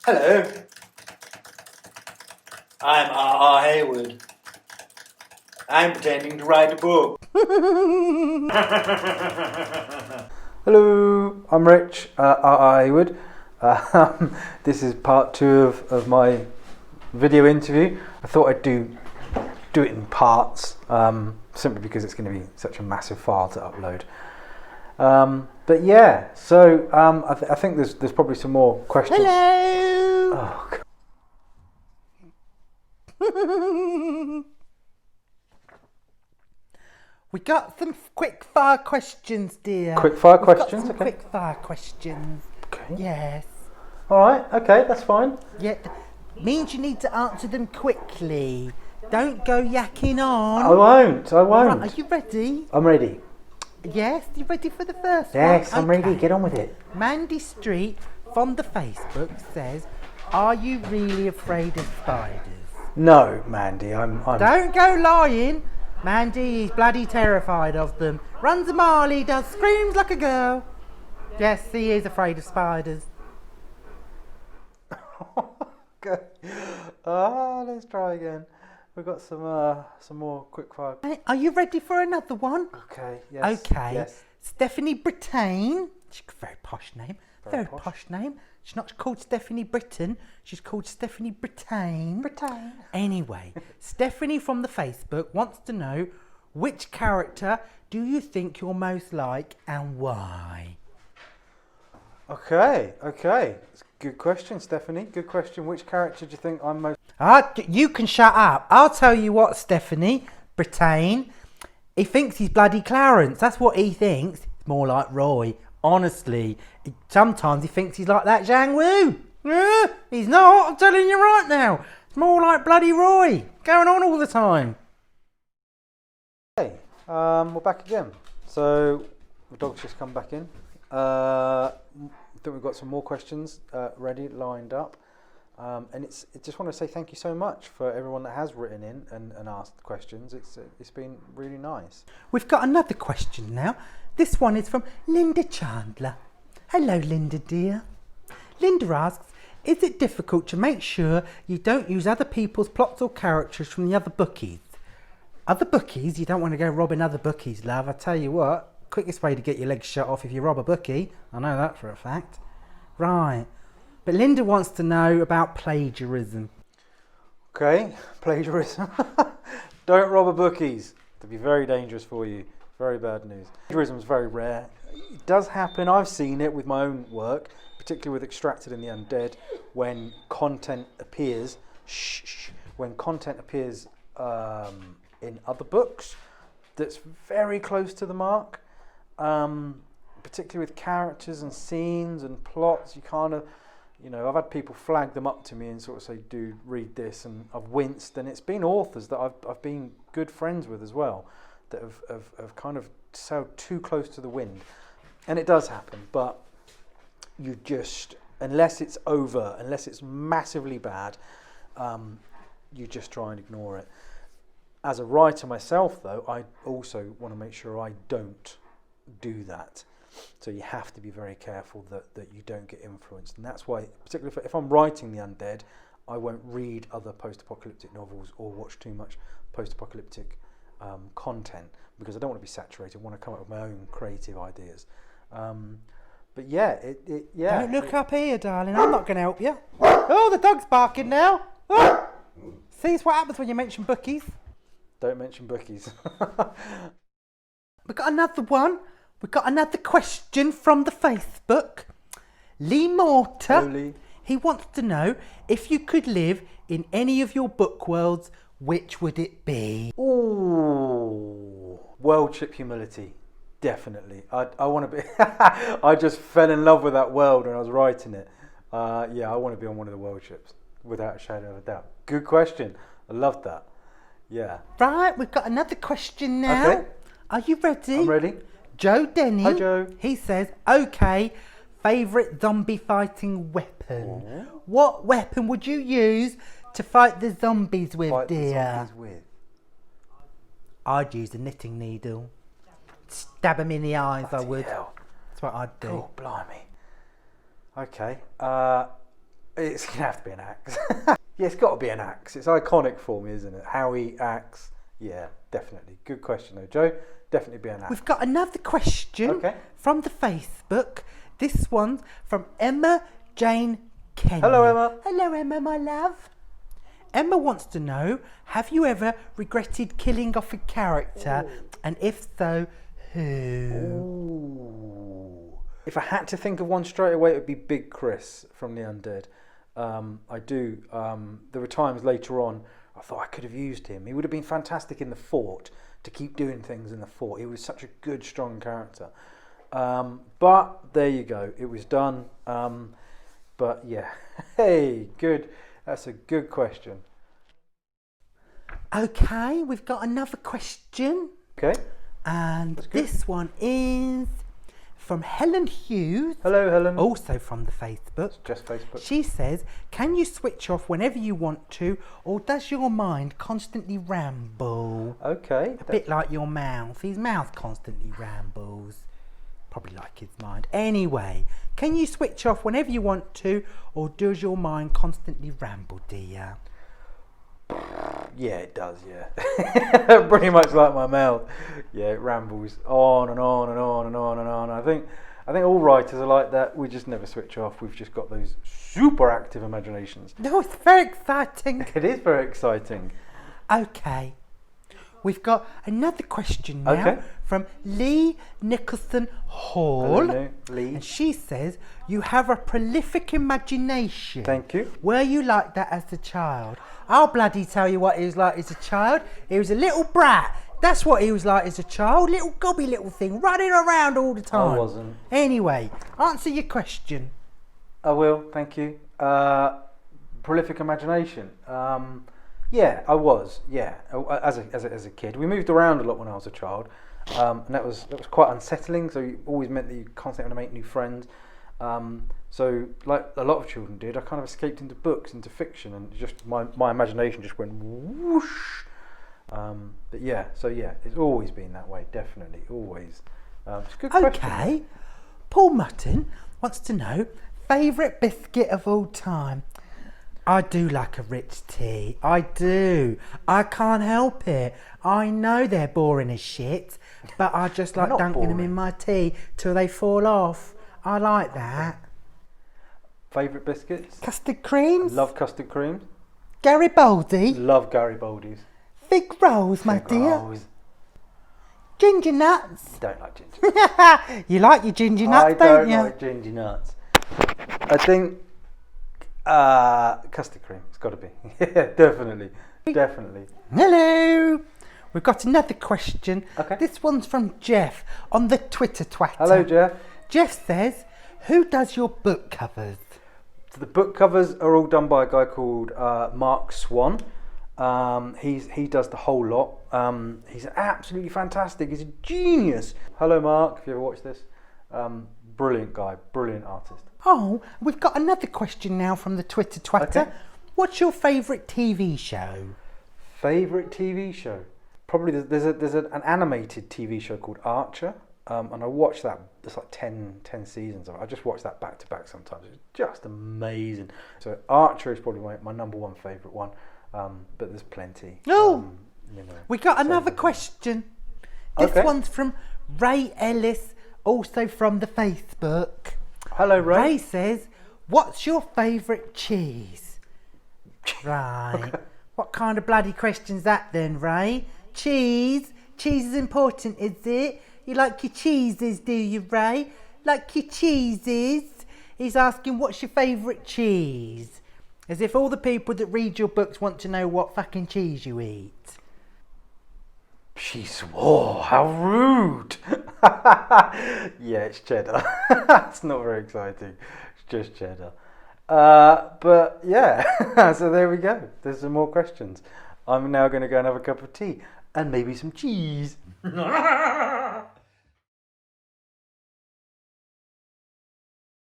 Hello, I'm R. Haywood. I'm pretending to write a book. Hello, I'm Rich, R. Haywood. This is part 2 of my video interview. I thought I'd do it in parts, simply because it's going to be such a massive file to upload. But yeah, so I think there's probably some more questions. Hello! Oh, God. We got some quick fire questions, dear. Quick fire We've got questions, some okay. quick fire questions. Okay. Yes. Alright, okay, that's fine. Yeah. Means you need to answer them quickly. Don't go yakking on. I won't. Right, are you ready? I'm ready. Yes, you ready for the first one? Yes, I'm ready. Okay. Get on with it. Mandy Street from the Facebook says, "Are you really afraid of spiders?" No, Mandy, I'm Don't go lying. Mandy is bloody terrified of them. Runs a mile, he does, screams like a girl. Yes, he is afraid of spiders. Okay. Let's try again. We've got some more quick fire. Are you ready for another one? Okay. Yes. Okay. Yes. Stephanie Brittain. She's a very posh name. Very posh. posh name. She's not called Stephanie Britton. She's called Stephanie Brittain. Brittain. Anyway, Stephanie from the Facebook wants to know, which character do you think you're most like and why? Okay. It's a good question, Stephanie. Good question. Which character do you think I'm most? You can shut up. I'll tell you what, Stephanie Brittain. He thinks he's bloody Clarence. That's what he thinks. It's more like Roy. Honestly, sometimes he thinks he's like that Zhang Wu. He's not. I'm telling you right now. It's more like bloody Roy. Going on all the time. Hey, we're back again. So the dog's just come back in. I think we've got some more questions ready, lined up. And I just want to say thank you so much for everyone that has written in and asked questions. It's been really nice. We've got another question now. This one is from Linda Chandler. Hello, Linda dear. Linda asks, is it difficult to make sure you don't use other people's plots or characters from the other bookies? Other bookies? You don't want to go robbing other bookies, love. I tell you what, quickest way to get your legs shut off if you rob a bookie. I know that for a fact. Right. But Linda wants to know about plagiarism. Okay, plagiarism. Don't rob a bookies. It'll be very dangerous for you. Very bad news. Plagiarism is very rare. It does happen. I've seen it with my own work, particularly with Extracted and the Undead, when content appears. When content appears in other books, that's very close to the mark. Particularly with characters and scenes and plots, you kind of. I've had people flag them up to me and sort of say, dude, read this, and I've winced, and it's been authors that I've been good friends with as well that have kind of sailed too close to the wind. And it does happen, but you just, unless it's massively bad, you just try and ignore it. As a writer myself, though, I also want to make sure I don't do that. So you have to be very careful that you don't get influenced. And that's why, particularly if I'm writing The Undead, I won't read other post-apocalyptic novels or watch too much post-apocalyptic content, because I don't want to be saturated. I want to come up with my own creative ideas. But yeah, yeah. Don't look up here, darling. I'm not going to help you. Oh, the dog's barking now. Oh. See what happens when you mention bookies. Don't mention bookies. We've got another one. We've got another question from the Facebook. Lee Mortar. Hello, Lee. He wants to know, if you could live in any of your book worlds, which would it be? Ooh, world ship humility, definitely. I want to be. I just fell in love with that world when I was writing it. Yeah, I want to be on one of the world ships, without a shadow of a doubt. Good question. I loved that. Yeah. Right, we've got another question now. Okay. Are you ready? I'm ready. Joe Denny. Hi, Joe. He says, okay, favourite zombie fighting weapon. Oh. What weapon would you use to fight the zombies with, dear? I'd use a knitting needle. Stab them in the eyes, I would. Hell. That's what I'd do. Oh, blimey. Okay. It's going to have to be an axe. Yeah, it's got to be an axe. It's iconic for me, isn't it? Howie, axe. Yeah, definitely. Good question though, Joe. Definitely be an axe. We've got another question from the Facebook. This one's from Emma Jane Kenny. Hello, Emma. Hello, Emma, my love. Emma wants to know, have you ever regretted killing off a character? And if so, who? Ooh. If I had to think of one straight away, it would be Big Chris from The Undead. I do. There were times later on I thought I could have used him. He would have been fantastic in the fort to keep doing things in the fort. He was such a good, strong character. But there you go. It was done. But yeah, hey, good. That's a good question. Okay, we've got another question. Okay. And this one is from Helen Hughes. Hello, Helen. Also from the Facebook. It's just Facebook. She says, can you switch off whenever you want to, or does your mind constantly ramble? Okay. A bit like your mouth. His mouth constantly rambles. Probably like his mind. Anyway, can you switch off whenever you want to, or does your mind constantly ramble, dear? Yeah, it does, yeah. Pretty much like my mouth. Yeah, it rambles on and on and on and on and on. I think all writers are like that. We just never switch off. We've just got those super active imaginations. No, it's very exciting. It is very exciting. Okay. We've got another question now from Lee Nicholson Hall. Hello, Lee. And she says, you have a prolific imagination. Thank you. Were you like that as a child? I'll bloody tell you what he was like as a child. He was a little brat. That's what he was like as a child. Little gobby little thing, running around all the time. I wasn't. Anyway, answer your question. I will, thank you. Prolific imagination. Yeah, I was. Yeah, as a kid, we moved around a lot when I was a child, and that was quite unsettling. So it always meant that you constantly had to make new friends. So like a lot of children did, I kind of escaped into books, into fiction, and just my imagination just went whoosh. But yeah, so yeah, it's always been that way. Definitely, always. It's a good question. Okay, Paul Mutton wants to know favourite biscuit of all time. I do like a rich tea. I do. I can't help it. I know they're boring as shit, but I just like dunking them in my tea till they fall off. I like that. Favourite biscuits? Custard creams. Love custard creams. Garibaldi. Love Garibaldi's. Fig rolls, my dear. Rolls. Ginger nuts. Don't like ginger. You like your ginger nuts, don't you? I don't like ginger nuts. I think custard cream. It's got to be. Yeah, definitely. Hello. We've got another question. Okay. This one's from Jeff on the Twitter Twatter. Hello, Jeff. Jeff says, who does your book covers? So the book covers are all done by a guy called Mark Swan. He does the whole lot. He's absolutely fantastic. He's a genius. Hello, Mark, if you ever watch this. Brilliant guy, brilliant artist. Oh, we've got another question now from the Twitter Twatter. Okay. What's your favourite TV show? Favourite TV show? Probably there's an animated TV show called Archer. And I watched that. There's like 10 seasons of it. I just watch that back to back sometimes. It's just amazing. So Archer is probably my number one favourite one. But there's plenty. Oh, you know, we got another question. This one's from Ray Ellis, also from the Facebook. Hello, Ray. Ray says, what's your favourite cheese? Right. Okay. What kind of bloody question's that then, Ray? Cheese? Cheese is important, is it? You like your cheeses, do you, Ray? Like your cheeses? He's asking, what's your favourite cheese? As if all the people that read your books want to know what fucking cheese you eat. She swore. How rude. Yeah, it's cheddar. It's not very exciting. It's just cheddar. But yeah, so there we go. There's some more questions. I'm now going to go and have a cup of tea and maybe some cheese.